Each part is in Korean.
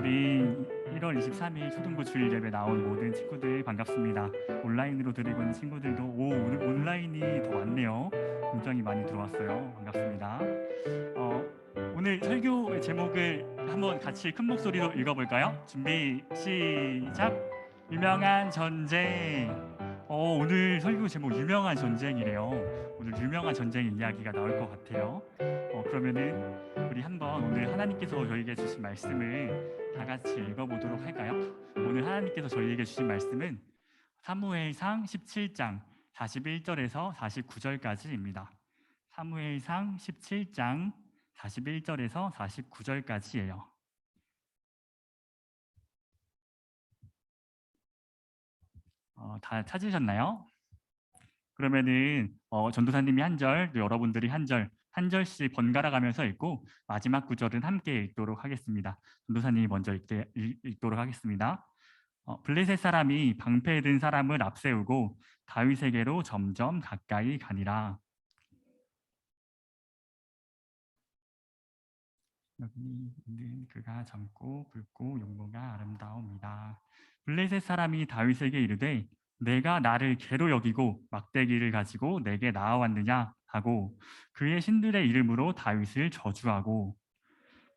우리 1월 23일 초등부 주일 예배 나온 모든 친구들 반갑습니다. 온라인으로 드리고 있는 친구들도 오늘 온라인이 더 많네요. 굉장히 많이 들어왔어요. 반갑습니다. 오늘 설교의 제목을 한번 같이 큰 목소리로 읽어볼까요? 준비 시작. 유명한 전쟁. 오늘 설교 제목 유명한 전쟁이래요. 오늘 유명한 전쟁의 이야기가 나올 것 같아요. 그러면은 우리 한번 오늘 하나님께서 저희에게 주신 말씀을 다 같이 읽어보도록 할까요? 오늘 하나님께서 저희에게 주신 말씀은 사무엘상 17장 41절에서 49절까지입니다. 사무엘상 17장 41절에서 49절까지예요. 다 찾으셨나요? 그러면은 전도사님이 한 절, 여러분들이 한 절씩 번갈아 가면서 읽고 마지막 구절은 함께 읽도록 하겠습니다. 전도사님이 먼저 읽도록 하겠습니다. 블레셋 사람이 방패에 든 사람을 앞세우고 다윗에게로 점점 가까이 가니라. 여기 있는 그가 젊고 붉고 용모가 아름다움이다. 블레셋 사람이 다윗에게 이르되 내가 나를 개로 여기고 막대기를 가지고 내게 나아왔느냐 하고 그의 신들의 이름으로 다윗을 저주하고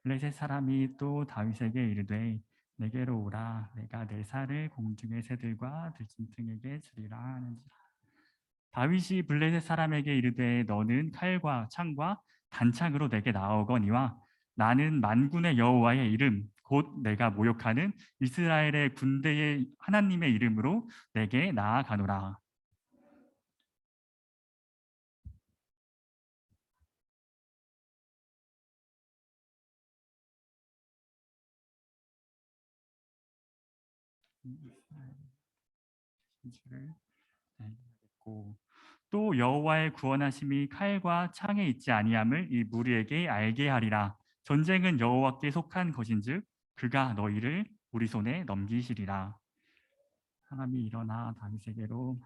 블레셋 사람이 또 다윗에게 이르되 내게로 오라 내가 내 살을 공중의 새들과 들짐승에게 주리라 하는지라. 다윗이 블레셋 사람에게 이르되 너는 칼과 창과 단창으로 내게 나아오거니와 나는 만군의 여호와의 이름 곧 내가 모욕하는 이스라엘의 군대의 하나님의 이름으로 내게 나아가노라. 또 여호와의 구원하심이 칼과 창에 있지 아니함을 이 무리에게 알게 하리라. 전쟁은 여호와께 속한 것인즉 그가 너희를 우리 손에 넘기시리라. 사람이 일어나 다윗에게로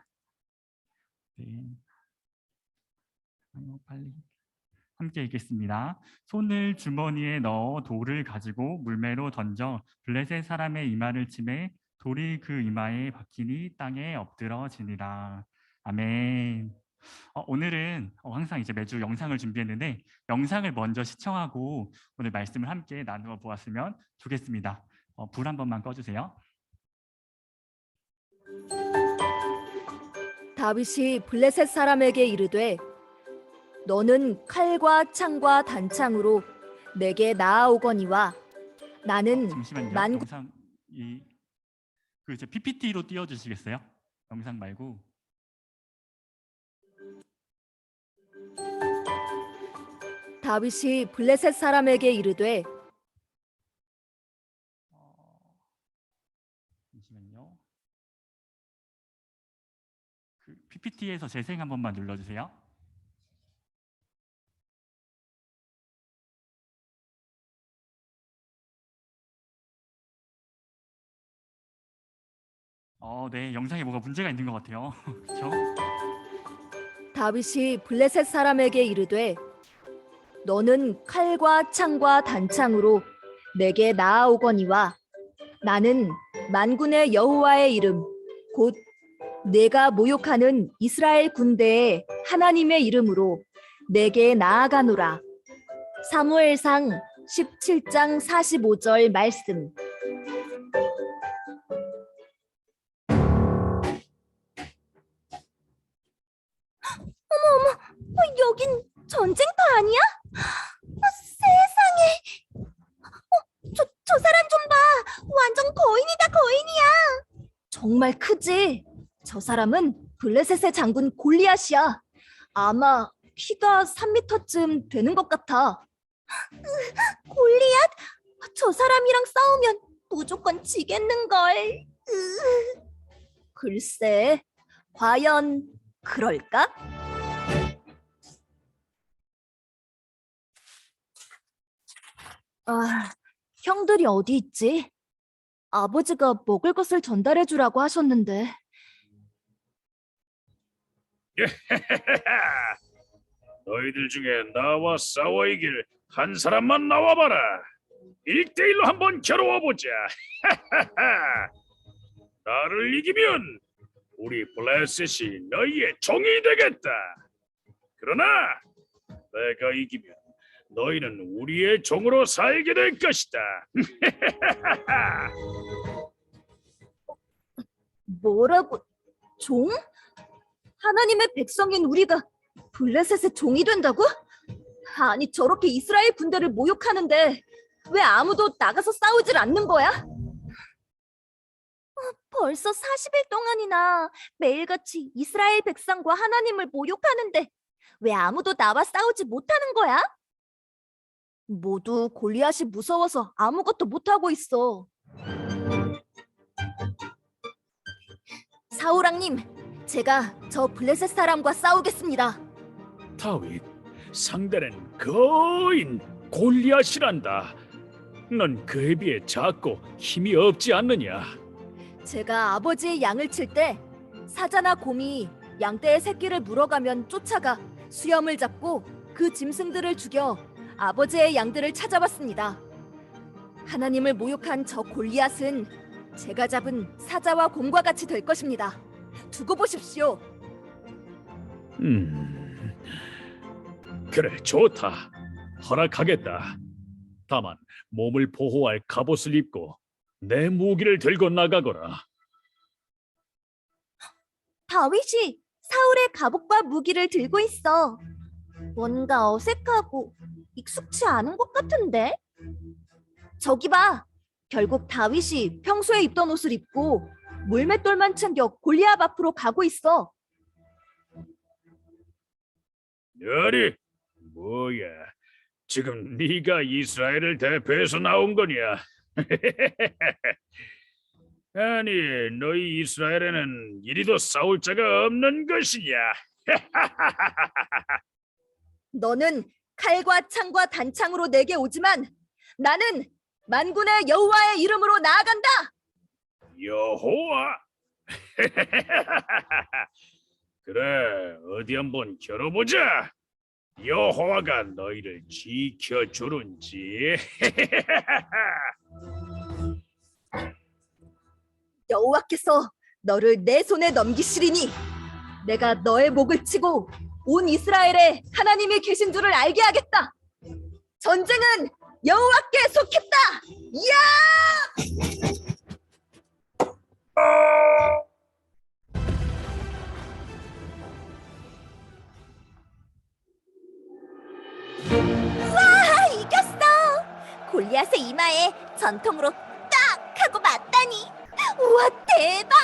빨리 함께 읽겠습니다. 손을 주머니에 넣어 돌을 가지고 물매로 던져 블레셋 사람의 이마를 치매 돌이 그 이마에 박히니 땅에 엎드러지니라. 아멘. 오늘은 항상 이제 매주 영상을 준비했는데 영상을 먼저 시청하고 오늘 말씀을 함께 나누어 보았으면 좋겠습니다. 불 한 번만 꺼주세요. 다윗이 블레셋 사람에게 이르되 너는 칼과 창과 단창으로 내게 나아오거니와 나는 잠시만요. 영상 이제 PPT로 띄워주시겠어요? 영상 말고. 다윗이 블레셋 사람에게 이르되 잠시만요. 그 PPT에서 재생 한 번만 눌러주세요. 네, 영상에 뭐가 문제가 있는 것 같아요. 그렇죠? 다윗이 블레셋 사람에게 이르되 너는 칼과 창과 단창으로 내게 나아오거니와 나는 만군의 여호와의 이름 곧 내가 모욕하는 이스라엘 군대의 하나님의 이름으로 내게 나아가노라. 사무엘상 17장 45절 말씀. 어머, 여긴 전쟁터 아니야? 세상에. 저 사람 좀 봐. 완전 거인이다, 거인이야. 정말 크지? 저 사람은 블레셋의 장군 골리앗이야. 아마 키가 3m쯤 되는 것 같아. 골리앗? 저 사람이랑 싸우면 무조건 지겠는걸. 글쎄, 과연 그럴까? 형들이 어디 있지? 아버지가 먹을 것을 전달해 주라고 하셨는데. 너희들 중에 나와 싸워 이길 한 사람만 나와봐라. 1대1로 한번 겨뤄보자. 나를 이기면 우리 블레셋이 너희의 종이 되겠다. 그러나 내가 이기면 너희는 우리의 종으로 살게 될 것이다. 뭐라고? 종? 하나님의 백성인 우리가 블레셋의 종이 된다고? 아니 저렇게 이스라엘 군대를 모욕하는데 왜 아무도 나가서 싸우질 않는 거야? 벌써 40일 동안이나 매일같이 이스라엘 백성과 하나님을 모욕하는데 왜 아무도 나와 싸우지 못하는 거야? 모두 골리앗이 무서워서 아무것도 못하고 있어. 사울왕님, 제가 저 블레셋 사람과 싸우겠습니다. 다윗, 상대는 거인 골리앗이란다. 넌 그에 비해 작고 힘이 없지 않느냐? 제가 아버지의 양을 칠 때 사자나 곰이 양떼의 새끼를 물어가면 쫓아가 수염을 잡고 그 짐승들을 죽여 아버지의 양들을 찾아왔습니다. 하나님을 모욕한 저 골리앗은 제가 잡은 사자와 곰과 같이 될 것입니다. 두고 보십시오. 그래, 좋다. 허락하겠다. 다만 몸을 보호할 갑옷을 입고 내 무기를 들고 나가거라. 다윗이 사울의 갑옷과 무기를 들고 있어. 뭔가 어색하고 익숙치 않은 것 같은데? 저기 봐. 결국 다윗이 평소에 입던 옷을 입고 물맷돌만 챙겨 골리앗 앞으로 가고 있어. 아니, 뭐야? 지금 네가 이스라엘을 대표해서 나온 거냐? 아니, 너희 이스라엘에는 이리도 싸울 자가 없는 것이냐? 너는 칼과 창과 단창으로 내게 오지만 나는 만군의 여호와의 이름으로 나아간다. 여호와? 그래, 어디 한번 겨뤄보자. 여호와가 너희를 지켜주는지. 여호와께서 너를 내 손에 넘기시리니 내가 너의 목을 치고 온 이스라엘에 하나님이 계신 줄을 알게 하겠다. 전쟁은 여호와께 속했다. 야! 와, 이겼어! 골리앗의 이마에 전통으로 딱 하고 맞다니. 우와, 대박!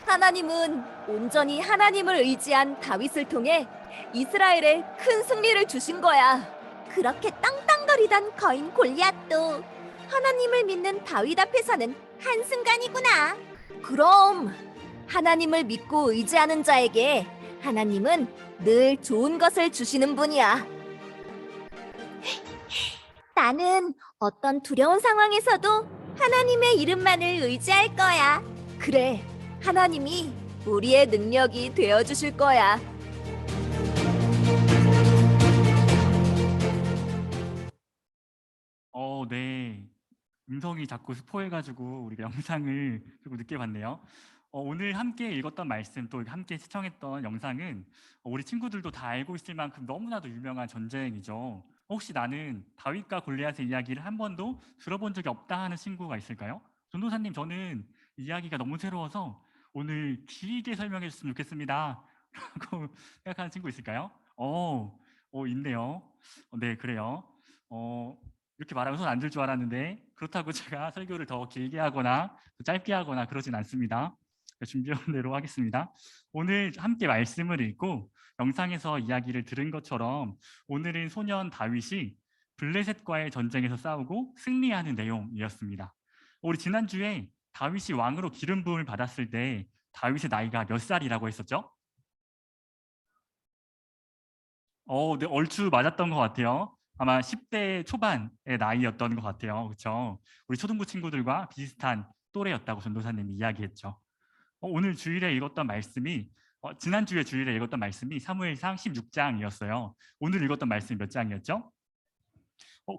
하나님은 온전히 하나님을 의지한 다윗을 통해 이스라엘에 큰 승리를 주신 거야. 그렇게 땅땅거리던 거인 골리앗도 하나님을 믿는 다윗 앞에서는 한순간이구나. 그럼 하나님을 믿고 의지하는 자에게 하나님은 늘 좋은 것을 주시는 분이야. 나는 어떤 두려운 상황에서도 하나님의 이름만을 의지할 거야. 그래, 하나님이 우리의 능력이 되어 주실 거야. 네. 음성이 자꾸 스포해가지고 우리가 영상을 조금 늦게 봤네요. 오늘 함께 읽었던 말씀 또 함께 시청했던 영상은 우리 친구들도 다 알고 있을 만큼 너무나도 유명한 전쟁이죠. 혹시 나는 다윗과 골리앗의 이야기를 한 번도 들어본 적이 없다 하는 친구가 있을까요? 전도사님, 저는 이야기가 너무 새로워서 오늘 길게 설명해 주셨으면 좋겠습니다. 라고 생각하는 친구 있을까요? 있네요. 네, 그래요. 이렇게 말하면 손 안 들 줄 알았는데 그렇다고 제가 설교를 더 길게 하거나 더 짧게 하거나 그러진 않습니다. 준비한 대로 하겠습니다. 오늘 함께 말씀을 읽고 영상에서 이야기를 들은 것처럼 오늘은 소년 다윗이 블레셋과의 전쟁에서 싸우고 승리하는 내용이었습니다. 우리 지난주에 다윗이 왕으로 기름 부음을 받았을 때 다윗의 나이가 몇 살이라고 했었죠? 네, 얼추 맞았던 것 같아요. 아마 10대 초반의 나이였던 것 같아요. 그렇죠? 우리 초등부 친구들과 비슷한 또래였다고 전도사님이 이야기했죠. 오늘 주일에 읽었던 말씀이 지난주에 주일에 읽었던 말씀이 사무엘상 16장이었어요. 오늘 읽었던 말씀이 몇 장이었죠?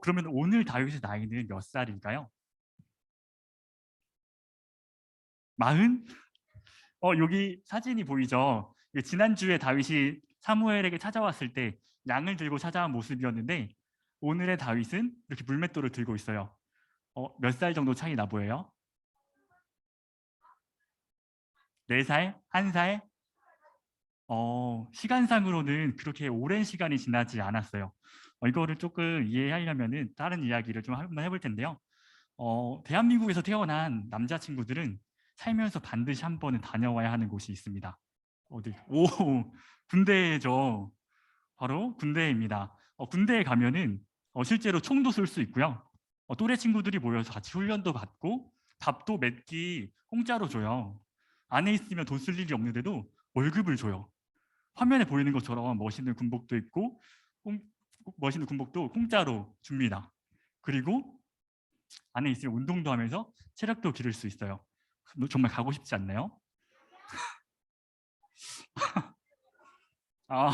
그러면 오늘 다윗의 나이는 몇 살일까요? 40? 여기 사진이 보이죠? 이게 지난주에 다윗이 사무엘에게 찾아왔을 때 양을 들고 찾아온 모습이었는데 오늘의 다윗은 이렇게 물맷돌을 들고 있어요. 몇 살 정도 차이 나 보여요? 4살? 1살? 시간상으로는 그렇게 오랜 시간이 지나지 않았어요. 이거를 조금 이해하려면은 다른 이야기를 좀 한번 해볼 텐데요. 대한민국에서 태어난 남자친구들은 살면서 반드시 한 번은 다녀와야 하는 곳이 있습니다. 어디? 오, 군대죠. 바로 군대입니다. 군대에 가면은 실제로 총도 쏠 수 있고요. 또래 친구들이 모여서 같이 훈련도 받고 밥도 몇 끼 공짜로 줘요. 안에 있으면 돈 쓸 일이 없는데도 월급을 줘요. 화면에 보이는 것처럼 멋있는 군복도 있고 멋있는 군복도 공짜로 줍니다. 그리고 안에 있으면 운동도 하면서 체력도 기를 수 있어요. 정말 가고 싶지 않나요? 아,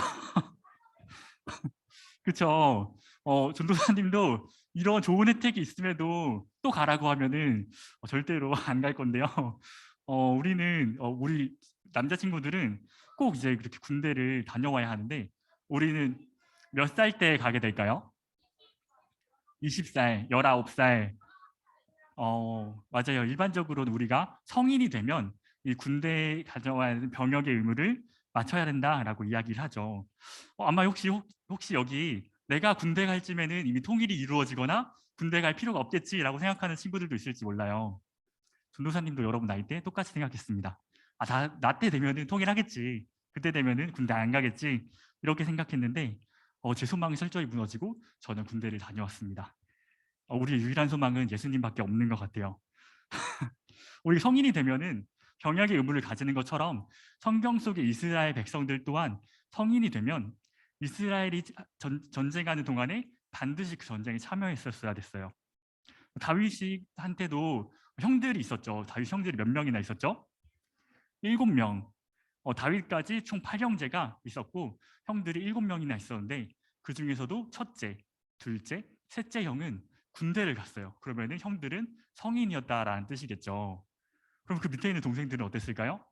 그쵸. 전도사님도 이런 좋은 혜택이 있음에도 또 가라고 하면은 절대로 안 갈 건데요. 우리 남자친구들은 꼭 이제 그렇게 군대를 다녀와야 하는데 우리는 몇 살 때 가게 될까요? 20살, 19살. 맞아요. 일반적으로는 우리가 성인이 되면 이 군대에 가져와야 하는 병역의 의무를 마쳐야 된다라고 이야기를 하죠. 아마 혹시 여기 내가 군대 갈 쯤에는 이미 통일이 이루어지거나 군대 갈 필요가 없겠지라고 생각하는 친구들도 있을지 몰라요. 전도사님도 여러분 나이 때 똑같이 생각했습니다. 나 때 되면은 통일하겠지. 그때 되면은 군대 안 가겠지. 이렇게 생각했는데 제 소망이 철저히 무너지고 저는 군대를 다녀왔습니다. 우리의 유일한 소망은 예수님밖에 없는 것 같아요. 우리 성인이 되면은 병역의 의무를 가지는 것처럼 성경 속의 이스라엘 백성들 또한 성인이 되면 이스라엘이 전쟁하는 동안에 반드시 그 전쟁에 참여했었어야 됐어요. 다윗한테도 형들이 있었죠. 다윗 형들이 몇 명이나 있었죠? 7명. 다윗까지 총 8형제가 있었고 형들이 7명이나 있었는데 그 중에서도 첫째, 둘째, 셋째 형은 군대를 갔어요. 그러면은 형들은 성인이었다라는 뜻이겠죠. 그럼 그 밑에 있는 동생들은 어땠을까요?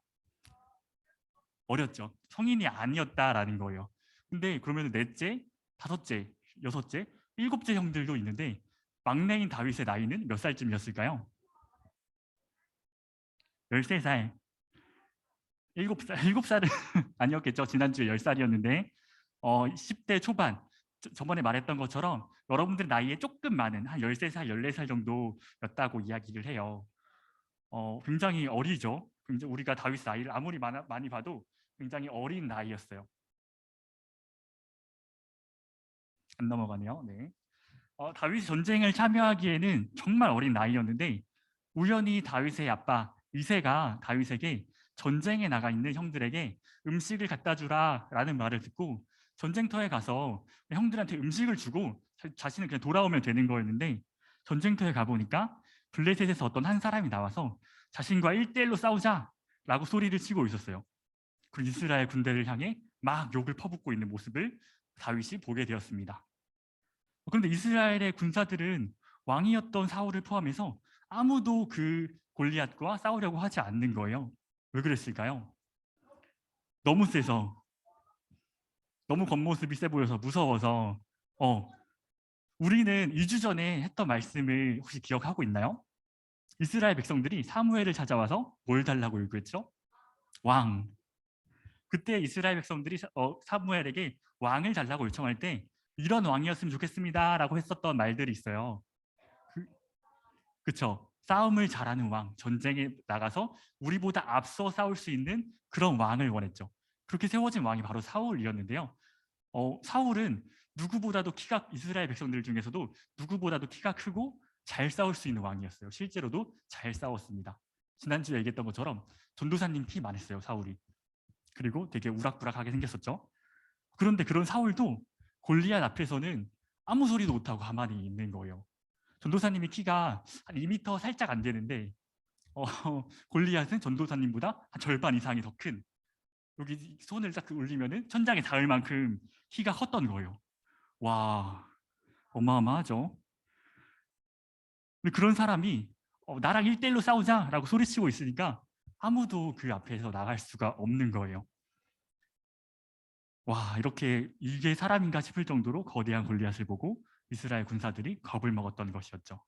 어렸죠. 성인이 아니었다라는 거예요. 근데 그러면 넷째, 다섯째, 여섯째, 일곱째 형들도 있는데 막내인 다윗의 나이는 몇 살쯤이었을까요? 13살. 7살, 7살은 아니었겠죠. 지난주에 10살이었는데 10대 초반, 저번에 말했던 것처럼 여러분들 나이에 조금 많은 한 13살, 14살 정도였다고 이야기를 해요. 굉장히 어리죠. 우리가 다윗 나이를 아무리 많이 봐도 굉장히 어린 나이였어요. 안 넘어가네요. 네. 다윗이 전쟁을 참여하기에는 정말 어린 나이였는데 우연히 다윗의 아빠 이새가 다윗에게 전쟁에 나가 있는 형들에게 음식을 갖다 주라라는 말을 듣고 전쟁터에 가서 형들한테 음식을 주고 자신은 그냥 돌아오면 되는 거였는데 전쟁터에 가보니까 블레셋에서 어떤 한 사람이 나와서 자신과 1대1로 싸우자라고 소리를 치고 있었어요. 그 이스라엘 군대를 향해 막 욕을 퍼붓고 있는 모습을 다윗이 보게 되었습니다. 그런데 이스라엘의 군사들은 왕이었던 사울을 포함해서 아무도 그 골리앗과 싸우려고 하지 않는 거예요. 왜 그랬을까요? 너무 세서, 너무 겉모습이 세 보여서 무서워서. 우리는 2주 전에 했던 말씀을 혹시 기억하고 있나요? 이스라엘 백성들이 사무엘을 찾아와서 뭘 달라고 요구했죠? 왕. 그때 이스라엘 백성들이 사무엘에게 왕을 달라고 요청할 때 이런 왕이었으면 좋겠습니다라고 했었던 말들이 있어요. 그쵸? 싸움을 잘하는 왕, 전쟁에 나가서 우리보다 앞서 싸울 수 있는 그런 왕을 원했죠. 그렇게 세워진 왕이 바로 사울이었는데요. 사울은 누구보다도 이스라엘 백성들 중에서도 누구보다도 키가 크고 잘 싸울 수 있는 왕이었어요. 실제로도 잘 싸웠습니다. 지난주에 얘기했던 것처럼 전도사님 키 많았어요, 사울이. 그리고 되게 우락부락하게 생겼었죠. 그런데 그런 사울도 골리앗 앞에서는 아무 소리도 못하고 가만히 있는 거예요. 전도사님이 키가 한 2m 살짝 안 되는데 골리앗은 전도사님보다 한 절반 이상이 더 큰, 여기 손을 딱 올리면은 천장에 닿을 만큼 키가 컸던 거예요. 와, 어마어마하죠. 근데 그런 사람이 나랑 1대1로 싸우자라고 소리치고 있으니까 아무도 그 앞에서 나갈 수가 없는 거예요. 와, 이렇게 이게 사람인가 싶을 정도로 거대한 골리앗을 보고 이스라엘 군사들이 겁을 먹었던 것이었죠.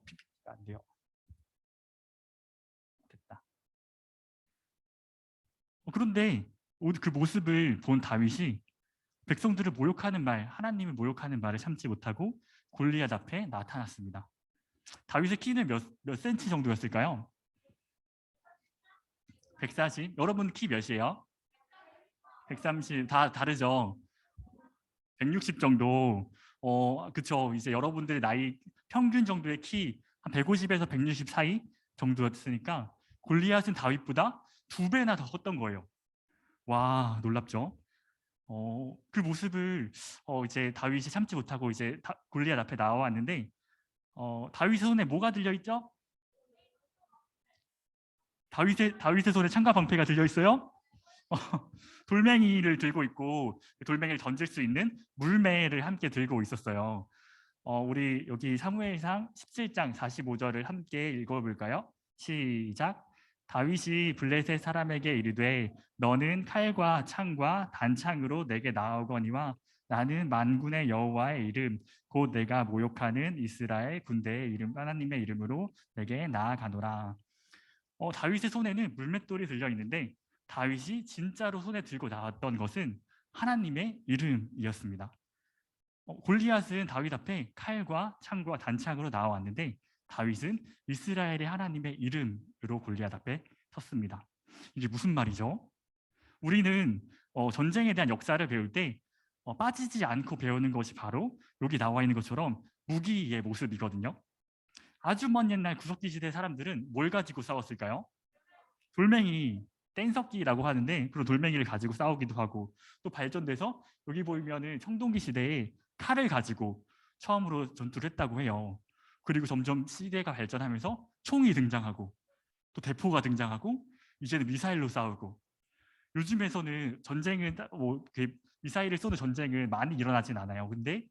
PPT가 안 돼요. 됐다. 그런데 그 모습을 본 다윗이 백성들을 모욕하는 말, 하나님을 모욕하는 말을 참지 못하고 골리앗 앞에 나타났습니다. 다윗의 키는 몇 센치 정도였을까요? 140. 여러분 키 몇이에요? 130. 다 다르죠? 160 정도. 그쵸. 이제 여러분들의 나이 평균 정도의 키 한 150에서 160 사이 정도였으니까 골리앗은 다윗보다 2배나 더 컸던 거예요. 와, 놀랍죠? 그 모습을 이제 다윗이 참지 못하고 이제 골리앗 앞에 나왔는데 다윗의 손에 뭐가 들려 있죠? 다윗의 손에 창과 방패가 들려 있어요? 돌멩이를 들고 있고 돌멩이를 던질 수 있는 물매를 함께 들고 있었어요. 우리 여기 사무엘상 17장 45절을 함께 읽어볼까요? 시작. 다윗이 블레셋 사람에게 이르되 너는 칼과 창과 단창으로 내게 나아오거니와 나는 만군의 여호와의 이름 곧 내가 모욕하는 이스라엘 군대의 이름 하나님의 이름으로 내게 나아가노라. 다윗의 손에는 물맷돌이 들려 있는데 다윗이 진짜로 손에 들고 나왔던 것은 하나님의 이름이었습니다. 골리앗은 다윗 앞에 칼과 창과 단창으로 나왔는데 다윗은 이스라엘의 하나님의 이름으로 골리앗 앞에 섰습니다. 이게 무슨 말이죠? 우리는 전쟁에 대한 역사를 배울 때 빠지지 않고 배우는 것이 바로 여기 나와 있는 것처럼 무기의 모습이거든요. 아주 먼 옛날 구석기 시대 사람들은 뭘 가지고 싸웠을까요? 돌멩이, 뗀석기라고 하는데 그런 돌멩이를 가지고 싸우기도 하고 또 발전돼서 여기 보면은 청동기 시대에 칼을 가지고 처음으로 전투를 했다고 해요. 그리고 점점 시대가 발전하면서 총이 등장하고 또 대포가 등장하고 이제는 미사일로 싸우고 요즘에서는 전쟁은 미사일을 쏘는 전쟁은 많이 일어나진 않아요. 근데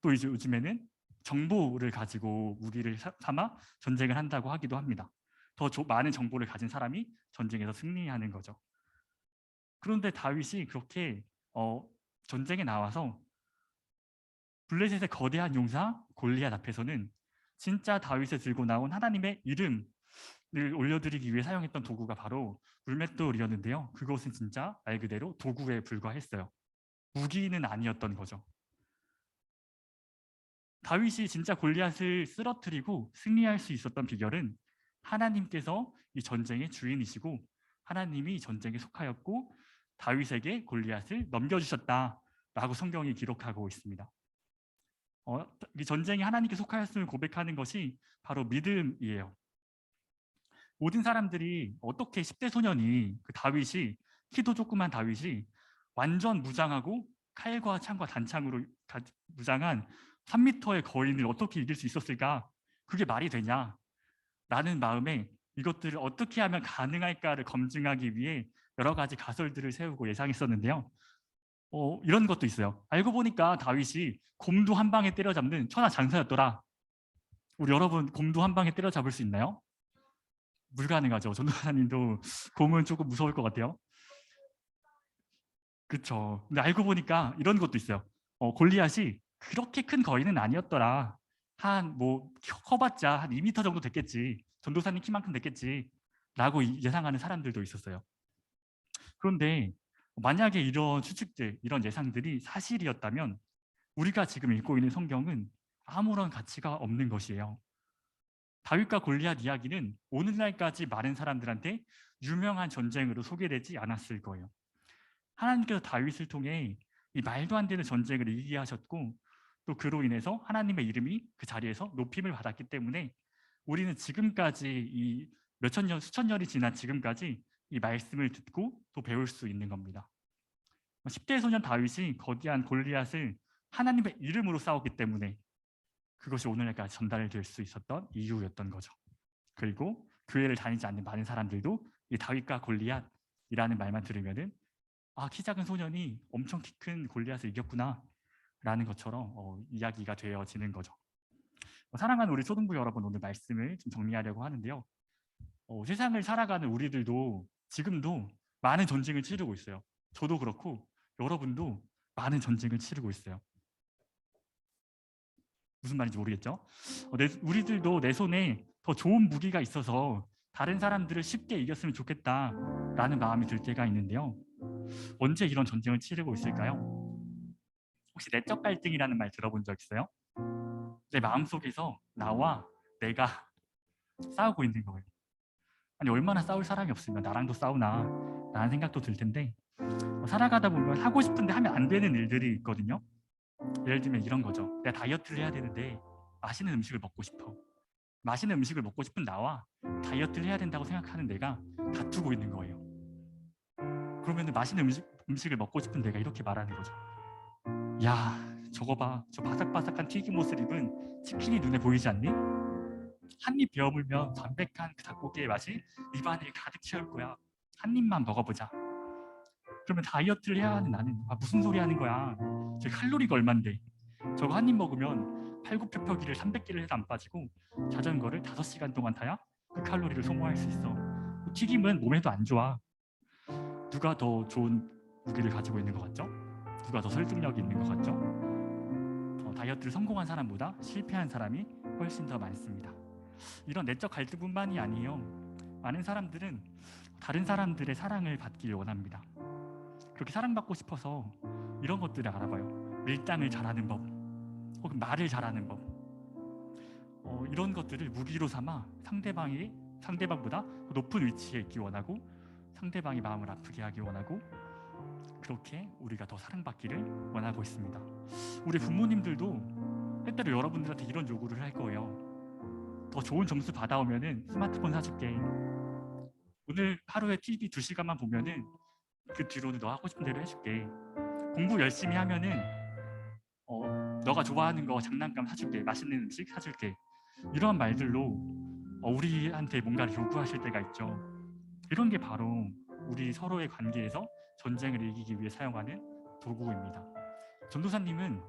또 이제 요즘에는 정보를 가지고 무기를 삼아 전쟁을 한다고 하기도 합니다. 더 많은 정보를 가진 사람이 전쟁에서 승리하는 거죠. 그런데 다윗이 그렇게 전쟁에 나와서 블레셋의 거대한 용사 골리앗 앞에서는 진짜 다윗이 들고 나온 하나님의 이름을 올려드리기 위해 사용했던 도구가 바로 물맷돌이었는데요. 그것은 진짜 말 그대로 도구에 불과했어요. 무기는 아니었던 거죠. 다윗이 진짜 골리앗을 쓰러뜨리고 승리할 수 있었던 비결은 하나님께서 이 전쟁의 주인이시고 하나님이 이 전쟁에 속하였고 다윗에게 골리앗을 넘겨주셨다라고 성경이 기록하고 있습니다. 이 전쟁이 하나님께 속하였음을 고백하는 것이 바로 믿음이에요. 모든 사람들이 어떻게 10대 소년이 그 다윗이 키도 조그만 다윗이 완전 무장하고 칼과 창과 단창으로 무장한 3m의 거인을 어떻게 이길 수 있었을까? 그게 말이 되냐? 라는 마음에 이것들을 어떻게 하면 가능할까를 검증하기 위해 여러 가지 가설들을 세우고 예상했었는데요. 이런 것도 있어요. 알고 보니까 다윗이 곰도 한 방에 때려잡는 천하장사였더라. 우리 여러분 곰도 한 방에 때려잡을 수 있나요? 불가능하죠. 전도사님도 곰은 조금 무서울 것 같아요. 그렇죠. 근데 알고 보니까 이런 것도 있어요. 골리앗이 그렇게 큰 거인은 아니었더라. 커봤자 한 2m 정도 됐겠지. 전도사님 키만큼 됐겠지. 라고 예상하는 사람들도 있었어요. 그런데 만약에 이런 추측들, 이런 예상들이 사실이었다면 우리가 지금 읽고 있는 성경은 아무런 가치가 없는 것이에요. 다윗과 골리앗 이야기는 오늘날까지 많은 사람들한테 유명한 전쟁으로 소개되지 않았을 거예요. 하나님께서 다윗을 통해 이 말도 안 되는 전쟁을 이기게 하셨고 또 그로 인해서 하나님의 이름이 그 자리에서 높임을 받았기 때문에 우리는 지금까지 이 몇천 년, 수천 년이 지난 지금까지 이 말씀을 듣고 또 배울 수 있는 겁니다. 10대 소년 다윗이 거대한 골리앗을 하나님의 이름으로 싸웠기 때문에 그것이 오늘날까지 전달될 수 있었던 이유였던 거죠. 그리고 교회를 다니지 않는 많은 사람들도 이 다윗과 골리앗이라는 말만 들으면은 키 작은 소년이 엄청 키 큰 골리앗을 이겼구나 라는 것처럼 이야기가 되어지는 거죠. 사랑하는 우리 초등부 여러분, 오늘 말씀을 좀 정리하려고 하는데요. 세상을 살아가는 우리들도 지금도 많은 전쟁을 치르고 있어요. 저도 그렇고 여러분도 많은 전쟁을 치르고 있어요. 무슨 말인지 모르겠죠? 우리들도 내 손에 더 좋은 무기가 있어서 다른 사람들을 쉽게 이겼으면 좋겠다라는 마음이 들 때가 있는데요. 언제 이런 전쟁을 치르고 있을까요? 혹시 내적 갈등이라는 말 들어본 적 있어요? 내 마음속에서 나와 내가 싸우고 있는 거예요. 아니, 얼마나 싸울 사람이 없으면 나랑도 싸우나 라는 생각도 들 텐데, 살아가다 보면 하고 싶은데 하면 안 되는 일들이 있거든요. 예를 들면 이런 거죠. 내가 다이어트를 해야 되는데 맛있는 음식을 먹고 싶어. 맛있는 음식을 먹고 싶은 나와 다이어트를 해야 된다고 생각하는 내가 다투고 있는 거예요. 그러면 맛있는 음식을 먹고 싶은 내가 이렇게 말하는 거죠. 야, 저거 봐. 저 바삭바삭한 튀김옷을 입은 치킨이 눈에 보이지 않니? 한 입 베어물면 담백한 그 닭고기의 맛이 입안을 가득 채울 거야. 한 입만 먹어보자. 그러면 다이어트를 해야 하는 나는 무슨 소리 하는 거야. 저 칼로리가 얼만데. 저거 한 입 먹으면 팔굽혀펴기를 300개를 해도 안 빠지고 자전거를 5시간 동안 타야 그 칼로리를 소모할 수 있어. 튀김은 몸에도 안 좋아. 누가 더 좋은 무기를 가지고 있는 것 같죠? 누가 더 설득력이 있는 것 같죠? 다이어트를 성공한 사람보다 실패한 사람이 훨씬 더 많습니다. 이런 내적 갈등뿐만이 아니에요. 많은 사람들은 다른 사람들의 사랑을 받길 원합니다. 그렇게 사랑받고 싶어서 이런 것들을 알아봐요. 밀당을 잘하는 법, 혹은 말을 잘하는 법, 이런 것들을 무기로 삼아 상대방보다 높은 위치에 있기 원하고 상대방의 마음을 아프게 하기 원하고, 그렇게 우리가 더 사랑받기를 원하고 있습니다. 우리 부모님들도 때때로 여러분들한테 이런 요구를 할 거예요. 더 좋은 점수 받아오면은 스마트폰 사줄게. 오늘 하루에 TV 2시간만 보면은 그 뒤로는 너 하고 싶은 대로 해줄게. 공부 열심히 하면은 너가 좋아하는 거 장난감 사줄게. 맛있는 음식 사줄게. 이런 말들로 우리한테 뭔가를 요구하실 때가 있죠. 이런 게 바로 우리 서로의 관계에서 전쟁을 이기기 위해 사용하는 도구입니다. 전도사님은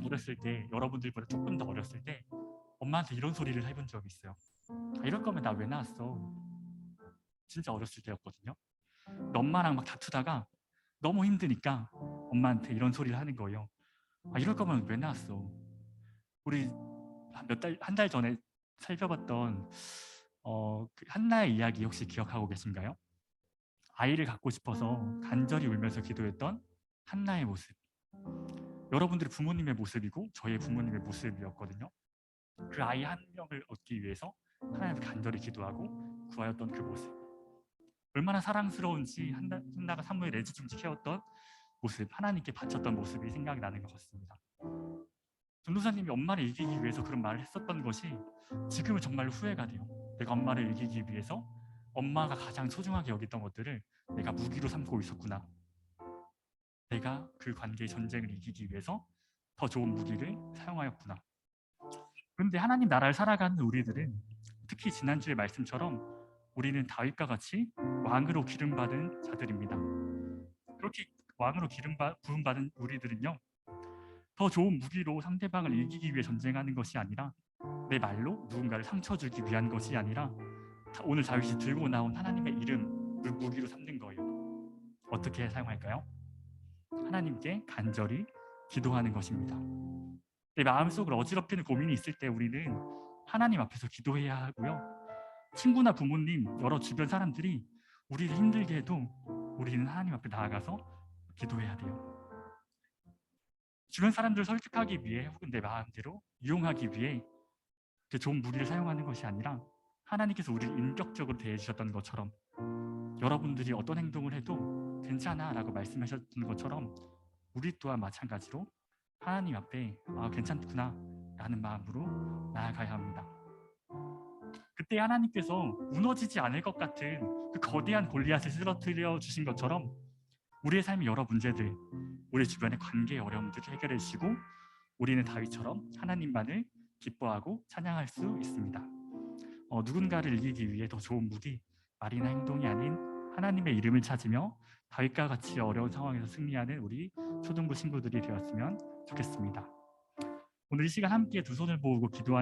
어렸을 때, 여러분들보다 조금 더 어렸을 때 엄마한테 이런 소리를 해본 적이 있어요. 이럴 거면 나 왜 낳았어? 진짜 어렸을 때였거든요. 엄마랑 막 다투다가 너무 힘드니까 엄마한테 이런 소리를 하는 거예요. 이럴 거면 왜 낳았어? 우리 한 달 전에 살펴봤던 그 한나의 이야기 혹시 기억하고 계신가요? 아이를 갖고 싶어서 간절히 울면서 기도했던 한나의 모습. 여러분들의 부모님의 모습이고 저의 부모님의 모습이었거든요. 그 아이 한 명을 얻기 위해서 하나님께 간절히 기도하고 구하였던 그 모습. 얼마나 사랑스러운지 한나가 사무엘 애지중지 해왔던 모습, 하나님께 바쳤던 모습이 생각이 나는 것 같습니다. 전도사님이 엄마를 이기기 위해서 그런 말을 했었던 것이 지금은 정말로 후회가 돼요. 내가 엄마를 이기기 위해서 엄마가 가장 소중하게 여겼던 것들을 내가 무기로 삼고 있었구나. 내가 그 관계의 전쟁을 이기기 위해서 더 좋은 무기를 사용하였구나. 그런데 하나님 나라를 살아가는 우리들은, 특히 지난주의 말씀처럼 우리는 다윗과 같이 왕으로 기름받은 자들입니다. 그렇게 왕으로 부름받은 우리들은요, 더 좋은 무기로 상대방을 이기기 위해 전쟁하는 것이 아니라, 내 말로 누군가를 상처 주기 위한 것이 아니라, 오늘 다윗이 들고 나온 하나님의 이름, 무기로 삼는 거예요. 어떻게 사용할까요? 하나님께 간절히 기도하는 것입니다. 내 마음속을 어지럽히는 고민이 있을 때 우리는 하나님 앞에서 기도해야 하고요. 친구나 부모님, 여러 주변 사람들이 우리를 힘들게 해도 우리는 하나님 앞에 나아가서 기도해야 돼요. 주변 사람들을 설득하기 위해 혹은 내 마음대로 이용하기 위해 그 좋은 무기를 사용하는 것이 아니라, 하나님께서 우리를 인격적으로 대해주셨던 것처럼, 여러분들이 어떤 행동을 해도 괜찮아 라고 말씀하셨던 것처럼 우리 또한 마찬가지로 하나님 앞에 괜찮구나 라는 마음으로 나아가야 합니다. 그때 하나님께서 무너지지 않을 것 같은 그 거대한 골리앗을 쓰러뜨려 주신 것처럼 우리의 삶의 여러 문제들, 우리 주변의 관계의 어려움들을 해결해 주시고, 우리는 다윗처럼 하나님만을 기뻐하고 찬양할 수 있습니다. 누군가를 이기기 위해 더 좋은 무기, 말이나 행동이 아닌 하나님의 이름을 찾으며 다윗과 같이 어려운 상황에서 승리하는 우리 초등부 친구들이 되었으면 좋겠습니다. 오늘 이 시간 함께 두 손을 모으고 기도하는